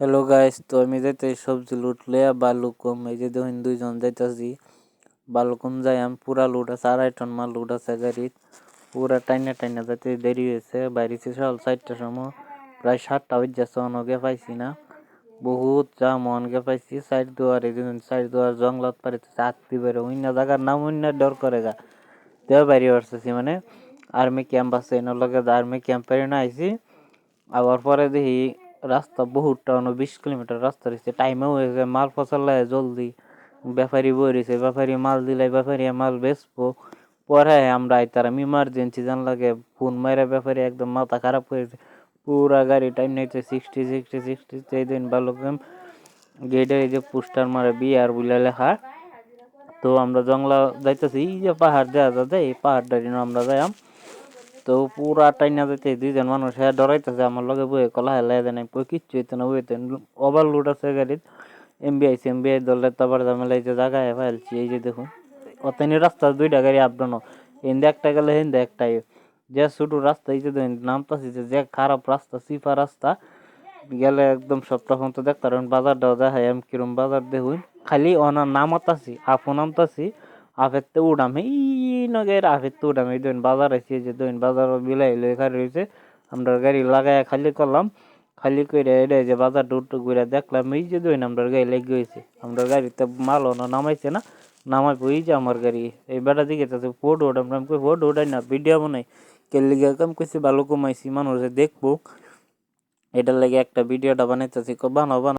Hello guys, তো আমি যাইতেছি সবজি লুট লইয়া বালুকম। এই যে দেখুন দুইজন যাইতাছি বালুকম যাই। আমি পুরা লুট আছে, 2.5 টন মাল লুট আছে গাড়িত। পুরা টাইনা টাইনা যাইতে দেরি হয়েছে। বাইরেছি সকাল 4টার সময়, প্রায় 7টা বাজছে, অনগে পাইছি না। বহুত জাম, অনগে পাইছি সাইড দুয়ার। এই দেখুন সাইড দুয়ার জঙ্গলত পারিতেছে আত্মি বেরো অন্য জায়গার নাম অন্য ডর করে গা দেওয়া বাইরে আসতেছি। মানে আর্মি ক্যাম্প আছে এনার লগে, আর্মি ক্যাম্পের না আইছি। আবার পরে দেখি রাস্তা বহুতটা 20 কিলোমিটার রাস্তা রয়েছে, টাইমেও হয়ে যায়। মাল ফসলায় জলদি ব্যাপারী বই রয়েছে, ব্যাপারী মাল দিলে ব্যাপারী মাল বেচবো। পরে আমরা আইতারাম ইমার্জেন্সি জান লাগে ফোন মারা ব্যাপারী একদম মাথা খারাপ করে পুরা গাড়ি টাইম নিতে 60 এই দিন ভালো গেটে এই যে পোস্টার মারে বিয়ার বলে লেখা। তো আমরা জংলা যাইতেছি, এই যে পাহাড় দেওয়া যায় এই পাহাড়টা আমরা যাইম। তো পুরা টাইনা যাইতে দুইজন মানুষ হ্যাঁ ডরাইতেছে আমার লগে বয়ে কলা হেলাই দেন কিচ্ছু হইতে না বইতে ওভারলোড আছে গাড়ির। এমবিআই দলের তারপর ঝামেলা এই যে জায়গায় ফেলছি। এই যে দেখুন অতনি রাস্তা দুইটা গাড়ি আপডাউন, হিন্দে একটা গেলে হিন্দে একটাই যে ছোট রাস্তা। এই যে দেখুন নামতাছি যে খারাপ রাস্তা, সিফা রাস্তা গেলে একদম সপ্তাহ তো দেখতাম। বাজারটাও দেখাই আমি কিরম বাজার দেখুন, খালি অনার নামতাছি আপন নামতাছি আফেরতে উড়াম এই নগের আফেরতে উড়াম। এই দিন বাজার আছে, যে দিন বাজার বিলাই লেখা রয়েছে। আমরা গাড়ি লাগাই খালি করলাম, খালি করে এটা যে বাজার ডুট ঘুরে দেখলাম। এই যে দিন আমরা গাড়ি লেগে হয়েছে, আমরা গাড়িতে মাল না নামাইছে না, নামাই ওই যে আমার গাড়ি এই বেটা দিকে ফোটো ওঠাম। ফোটো ওঠাই না, ভিডিও বানাই কেলিগা কাম করছি, ভালো কমাইছি মানুষ দেখবো। এটার লাগে একটা ভিডিওটা বানাইতেছি, বানাও বানাও।